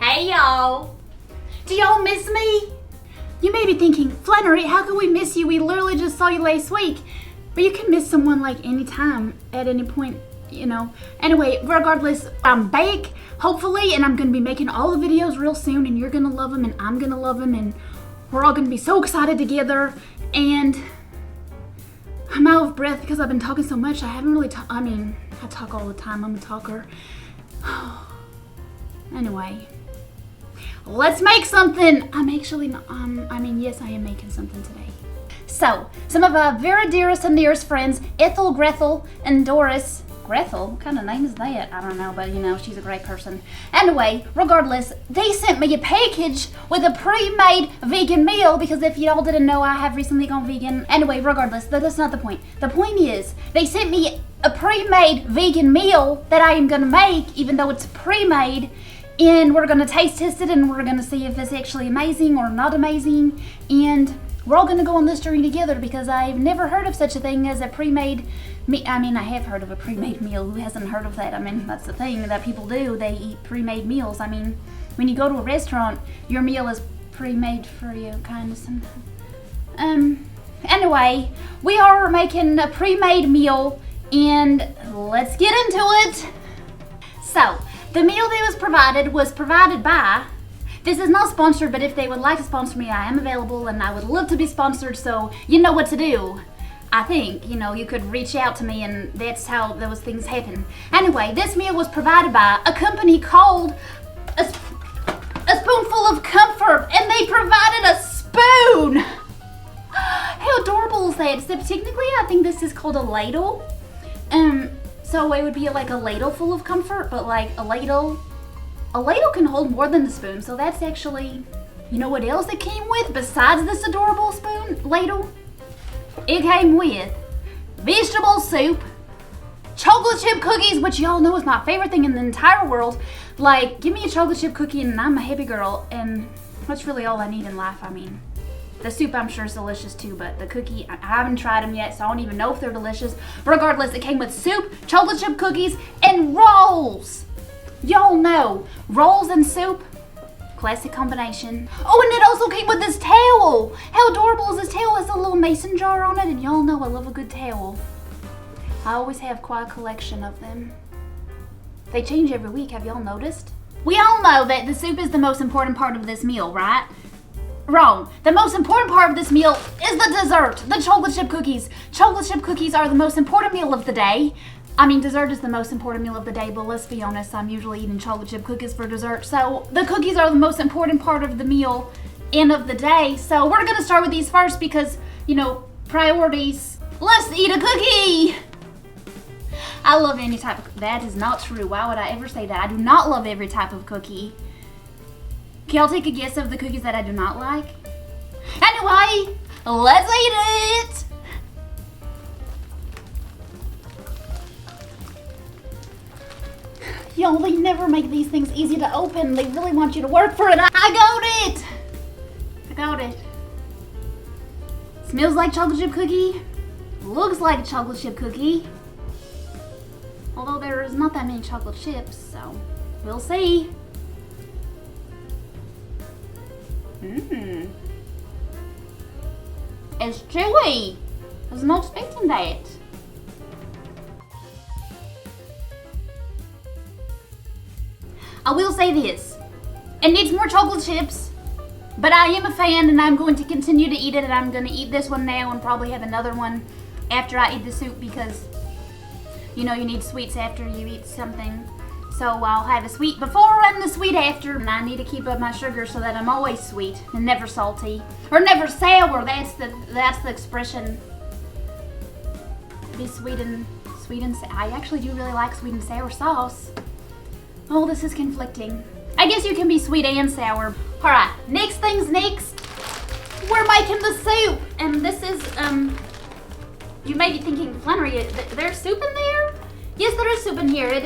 Hey y'all! Do y'all miss me? You may be thinking, Flannery, how could we miss you? We literally just saw you last week. But you can miss someone like anytime, at any point, you know. Anyway, regardless, I'm back, hopefully, and I'm going to be making all the videos real soon, and you're going to love them, and I'm going to love them, and we're all going to be so excited together. And I'm out of breath because I've been talking so much. I haven't really talked. I mean, I talk all the time. I'm a talker. Anyway, let's make something. I'm actually not, yes, I am making something today. So, some of our very dearest and nearest friends, Ethel, Grethel, and Doris. Grethel? What kind of name is that? I don't know, but you know, she's a great person. Anyway, regardless, they sent me a package with a pre-made vegan meal because if y'all didn't know, I have recently gone vegan. Anyway, regardless, that's not the point. The point is, they sent me a pre-made vegan meal that I am going to make, even though it's pre-made, and we're going to taste test it and we're going to see if it's actually amazing or not amazing, and we're all going to go on this journey together because I've never heard of such a thing as a pre-made I have heard of a pre-made meal. Who hasn't heard of that? I mean, that's the thing that people do. They eat pre-made meals. I mean, when you go to a restaurant, your meal is pre-made for you, kind of sometimes. Anyway, we are making a pre-made meal, and let's get into it. So, the meal that was provided by, this is not sponsored, but if they would like to sponsor me, I am available, and I would love to be sponsored, so you know what to do. I think, you know, you could reach out to me, and that's how those things happen. Anyway, this meal was provided by a company called a Spoonful of Comfort, and they provided a spoon. How adorable is that? Except technically, I think this is called a ladle. So it would be like a ladle full of comfort, but like a ladle can hold more than the spoon. So that's actually, you know what else it came with besides this adorable ladle? It came with vegetable soup, chocolate chip cookies, which y'all know is my favorite thing in the entire world. Like, give me a chocolate chip cookie and I'm a happy girl, and that's really all I need in life. I mean, the soup I'm sure is delicious too, but the cookie, I haven't tried them yet, so I don't even know if they're delicious. But regardless, it came with soup, chocolate chip cookies, and rolls. Y'all know, rolls and soup, classic combination. Oh, and it also came with this towel. How adorable is this towel? It has a little mason jar on it, and y'all know I love a good towel. I always have quite a collection of them. They change every week, have y'all noticed? We all know that the soup is the most important part of this meal, right? Wrong. The most important part of this meal is the dessert, the chocolate chip cookies. Chocolate chip cookies are the most important meal of the day. I mean, dessert is the most important meal of the day, but let's be honest, I'm usually eating chocolate chip cookies for dessert. So the cookies are the most important part of the meal and of the day. So we're gonna start with these first because, you know, priorities. Let's eat a cookie. I love any type of, that is not true. Why would I ever say that? I do not love every type of cookie. Can y'all take a guess of the cookies that I do not like? Anyway, let's eat it. Y'all, they never make these things easy to open. They really want you to work for it. I got it. Smells like chocolate chip cookie. Looks like a chocolate chip cookie. Although there is not that many chocolate chips, so we'll see. It's chewy. I was not expecting that. I will say this, it needs more chocolate chips, but I am a fan and I'm going to continue to eat it, and I'm going to eat this one now and probably have another one after I eat the soup because, you know, you need sweets after you eat something. So I'll have a sweet before and the sweet after, and I need to keep up my sugar so that I'm always sweet and never salty. Or never sour, that's the expression. Be sweet and I actually do really like sweet and sour sauce. Oh, this is conflicting. I guess you can be sweet and sour. Alright, next things next. We're making the soup. And this is, you may be thinking, Flannery, there's soup in there? Yes, there is soup in here. It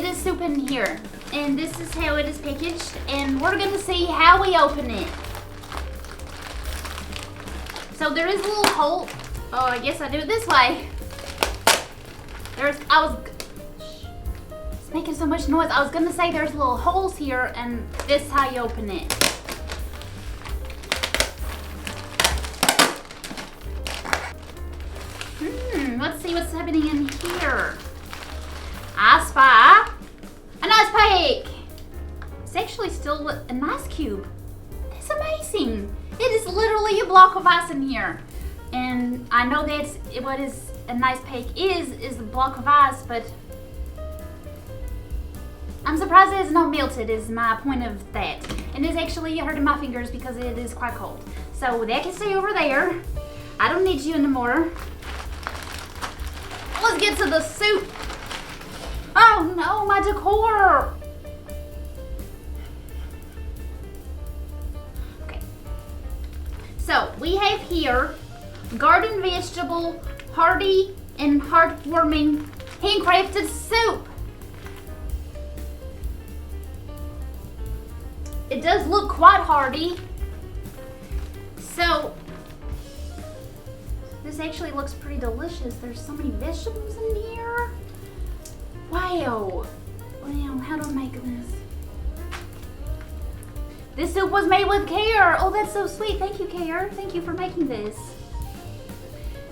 is soup in here. And this is how it is packaged. And we're gonna see how we open it. So there is a little hole. Oh, I guess I do it this way. It's making so much noise. I was gonna say there's little holes here, and this is how you open it. Let's see what's happening in here. I spy a nice cake. It's actually still a nice cube. That's amazing. It is literally a block of ice in here. And I know that's what is a nice cake is a block of ice, but I'm surprised it is not melted is my point of that. And it's actually hurting my fingers because it is quite cold. So that can stay over there. I don't need you anymore. Let's get to the soup. Oh no, my decor. Okay. So we have here garden vegetable, hearty and heartwarming handcrafted soup. It does look quite hearty. So this actually looks pretty delicious. There's so many vegetables in here. Wow. Wow, how do I make this? This soup was made with care. Oh, that's so sweet. Thank you, Care. Thank you for making this.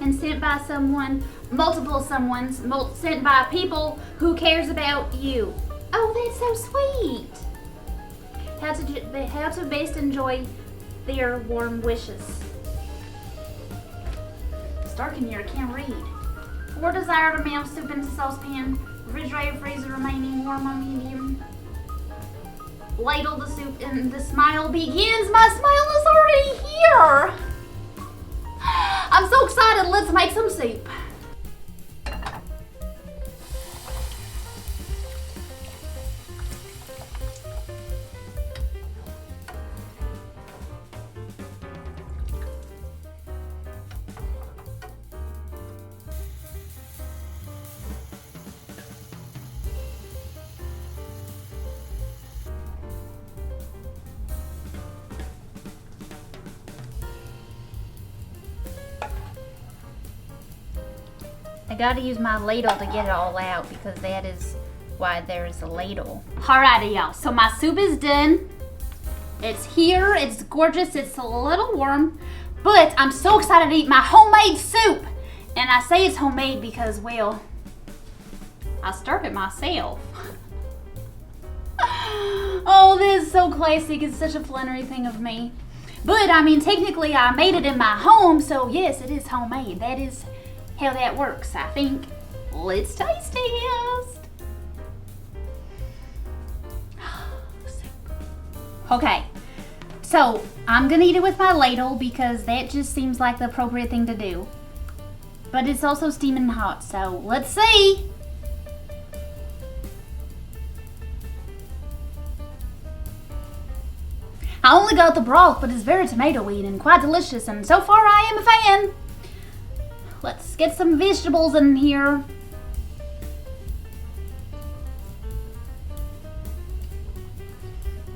And sent by someone, multiple someones, sent by people who cares about you. Oh, that's so sweet. How to best enjoy their warm wishes. It's dark in here, I can't read. Pour desired amount of soup into saucepan. Refrigerator, freezer remaining warm on medium. Ladle the soup and the smile begins. My smile is already here. I'm so excited. Let's make some soup. I gotta use my ladle to get it all out because that is why there's a ladle. Alrighty, y'all. So my soup is done. It's here. It's gorgeous. It's a little warm, but I'm so excited to eat my homemade soup. And I say it's homemade because, well, I stirred it myself. Oh, this is so classic. It's such a Flannery thing of me. But, I mean, technically I made it in my home, so yes, it is homemade. That is how that works, I think. Let's taste test. Okay, so I'm gonna eat it with my ladle because that just seems like the appropriate thing to do. But it's also steaming hot, so let's see. I only got the broth, but it's very tomatoey and quite delicious, and so far I am a fan. Let's get some vegetables in here.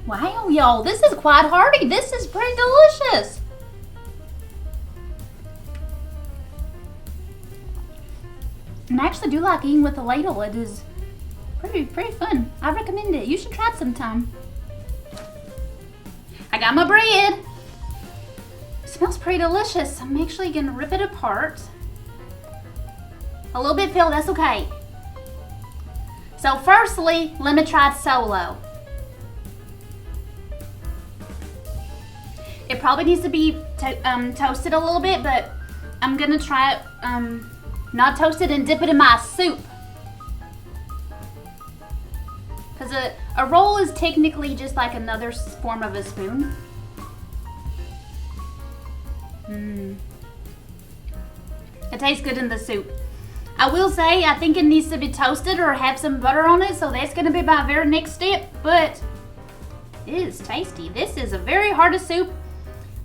Wow, y'all, this is quite hearty. This is pretty delicious. And I actually do like eating with a ladle. It is pretty fun. I recommend it. You should try it sometime. I got my bread. It smells pretty delicious. I'm actually gonna rip it apart. A little bit filled, that's okay. So firstly, let me try it solo. It probably needs to be toasted a little bit, but I'm gonna try it not toasted and dip it in my soup. Because a roll is technically just like another form of a spoon. It tastes good in the soup. I will say, I think it needs to be toasted or have some butter on it, so that's gonna be my very next step, but it is tasty. This is a very hearty soup.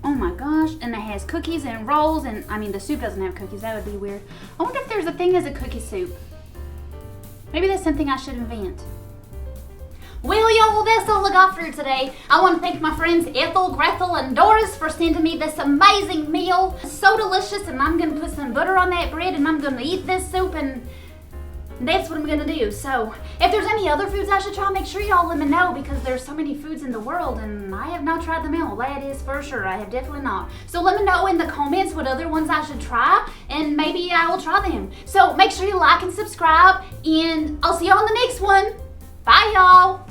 Oh my gosh, and it has cookies and rolls, and I mean the soup doesn't have cookies, that would be weird. I wonder if there's a thing as a cookie soup. Maybe that's something I should invent. Well, y'all, that's all I got for you today. I want to thank my friends Ethel, Gretel, and Doris for sending me this amazing meal. It's so delicious, and I'm going to put some butter on that bread, and I'm going to eat this soup, and that's what I'm gonna do. So if there's any other foods I should try, make sure y'all let me know, because there's so many foods in the world and I have not tried them all. That is for sure. I have definitely not. So let me know in the comments what other ones I should try, and maybe I will try them. So make sure you like and subscribe, and I'll see you on the next one. Bye y'all.